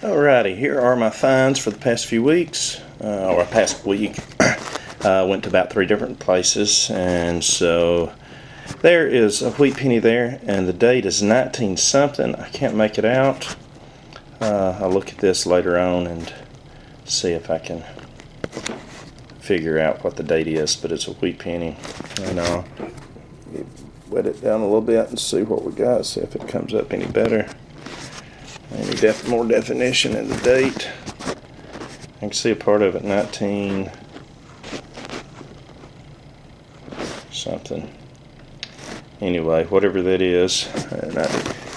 Alrighty, here are my finds for the past few weeks, or past week. Went to about 3 different places, and so there is a wheat penny there, and the date is 19 something. I can't make it out. I'll look at this later on and see if I can figure out what the date is, but it's a wheat penny. And I'll wet it down a little bit and see what we got, see if it comes up any better. Any more definition in the date. I can see a part of it, 19 something. Anyway, whatever that is,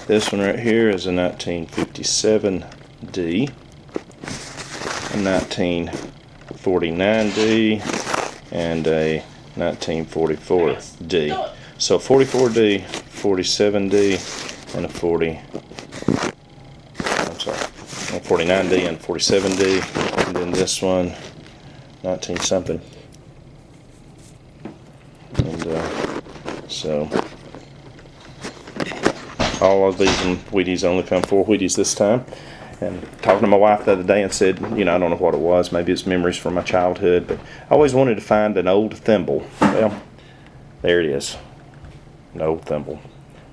this one right here is a 1957D, a 1949D, and a 1944D. So 44D, 47D, and a 49D and 47D, and then this one, 19 something. And so all of these Wheaties, only found 4 Wheaties this time. And talking to my wife the other day and said, I don't know what it was. Maybe it's memories from my childhood, but I always wanted to find an old thimble. Well, there it is, an old thimble.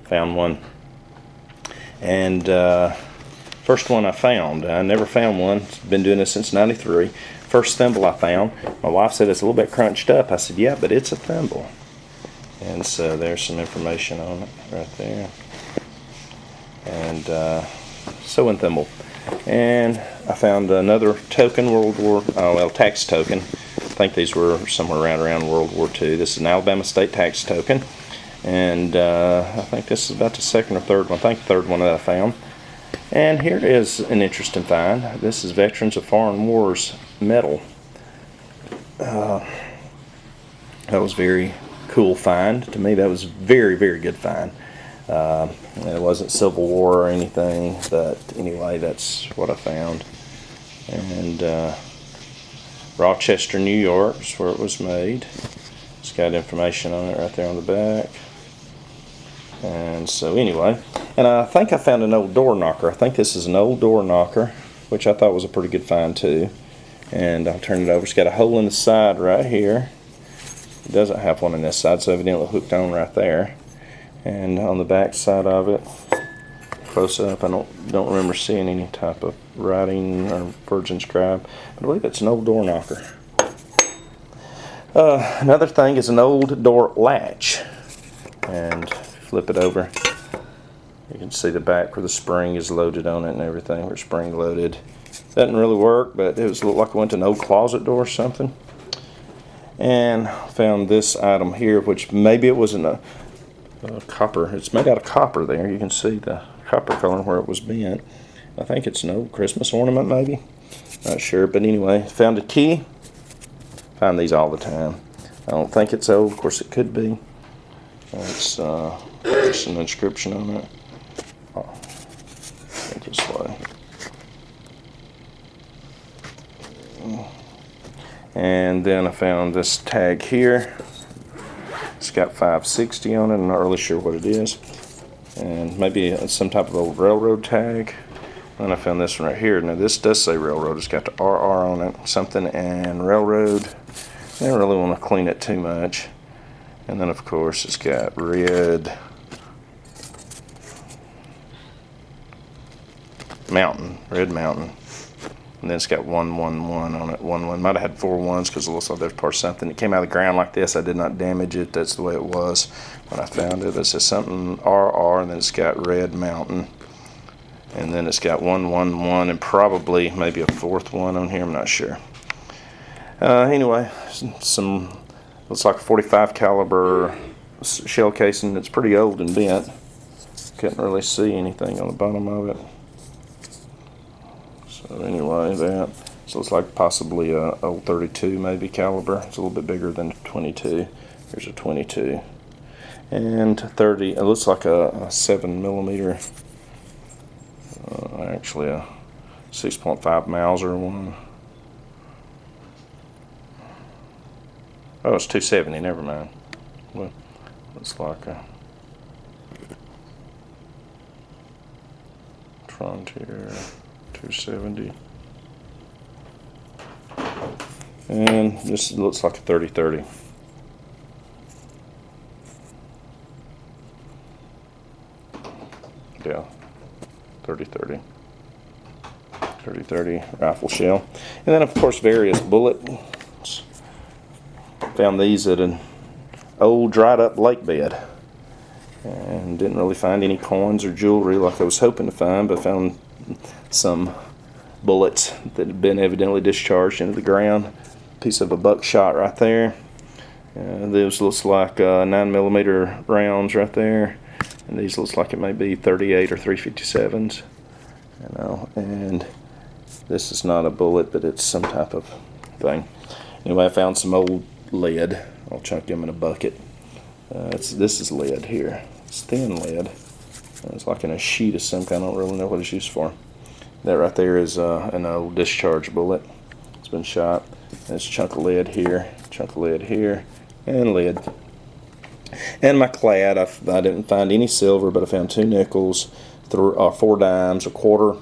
Found one, and first one I found. I never found one. Been doing this since '93. First thimble I found. My wife said it's a little bit crunched up. I said, yeah, but it's a thimble. And so there's some information on it right there. And sewing thimble. And I found another token, tax token. I think these were somewhere around World War II. This is an Alabama state tax token. And I think this is about the second or third one. I think the third one that I found. And here is an interesting find. This is Veterans of Foreign Wars medal. That was very cool find. To me, that was very, very good find. It wasn't Civil War or anything, but anyway, that's what I found. And Rochester, New York is where it was made. It's got information on it right there on the back. And so anyway, and I think I found an old door knocker. I think this is an old door knocker, which I thought was a pretty good find too. And I'll turn it over. It's got a hole in the side right here. It doesn't have one on this side, so evidently hooked on right there. And on the back side of it, close up, I don't remember seeing any type of writing or words inscribed. I believe it's an old door knocker. Another thing is an old door latch. And flip it over, you can see the back where the spring is loaded on it and everything. We're spring loaded. Doesn't really work, but it looked like I went to an old closet door or something. And found this item here, which maybe it wasn't a copper. It's made out of copper there. You can see the copper color where it was bent. I think it's an old Christmas ornament maybe. Not sure, but anyway, found a key. Find these all the time. I don't think it's old. Of course it could be. It's just an inscription on it. Oh, this way. And then I found this tag here. It's got 560 on it. I'm not really sure what it is. And maybe some type of old railroad tag. And I found this one right here. Now this does say railroad. It's got the RR on it, something, and railroad. I don't really want to clean it too much. And then of course it's got red mountain. And then it's got 111 on it. 11 might have had 4 ones because it looks like there's part of something. It came out of the ground like this. I did not damage it. That's the way it was when I found it. It says something RR, and then it's got red mountain. And then it's got 111 and probably maybe a 4th one on here. I'm not sure. Anyway, some looks like a 45 caliber shell casing. It's pretty old and bent. Couldn't really see anything on the bottom of it. So anyway, that looks like possibly a old 32 maybe caliber. It's a little bit bigger than 22. Here's a 22. And 30, it looks like a 7mm, actually a 6.5 Mauser one. Oh, it's 270, never mind. Well, looks like a Frontier 270. And this looks like a 30-30. Yeah, 30-30. 30-30 rifle shell. And then, of course, various bullets. Found these at an old dried up lake bed. And didn't really find any coins or jewelry like I was hoping to find, but found some bullets that had been evidently discharged into the ground. Piece of a buckshot right there. Those looks like 9mm rounds right there, and these looks like it may be 38 or 357s. You know, and this is not a bullet, but it's some type of thing. Anyway, I found some old lead. I'll chuck them in a bucket. This is lead here. It's thin lead. It's like in a sheet of some kind. I don't really know what it's used for. That right there is an old discharge bullet. It's been shot. There's a chunk of lead here, chunk of lead here, and lead. And my clad, I didn't find any silver, but I found 2 nickels, 4 dimes, a quarter,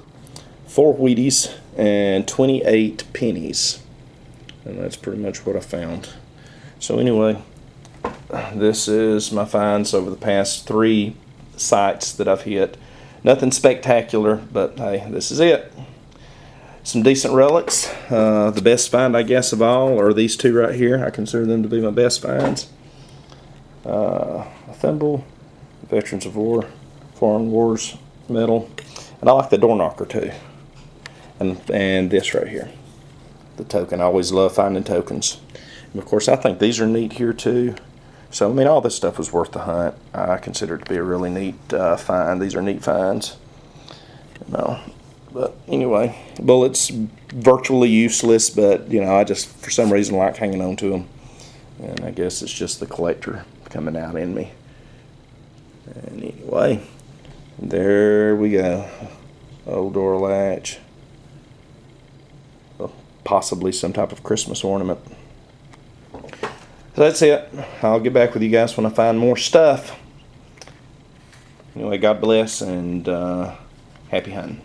4 Wheaties, and 28 pennies. And that's pretty much what I found. So anyway, this is my finds over the past 3 sites that I've hit. Nothing spectacular, but hey, this is it. Some decent relics. The best find, I guess, of all are these 2 right here. I consider them to be my best finds. A thimble, Veterans of War, Foreign Wars medal, and I like the door knocker too. And this right here, the token. I always love finding tokens. And of course, I think these are neat here too. So I mean, all this stuff was worth the hunt. I consider it to be a really neat find. These are neat finds. You know. But anyway, bullets virtually useless, but you know, I just for some reason like hanging on to them, and I guess it's just the collector coming out in me. And anyway, there we go. Old door latch, possibly some type of Christmas ornament. So that's it. I'll get back with you guys when I find more stuff. Anyway, God bless and happy hunting.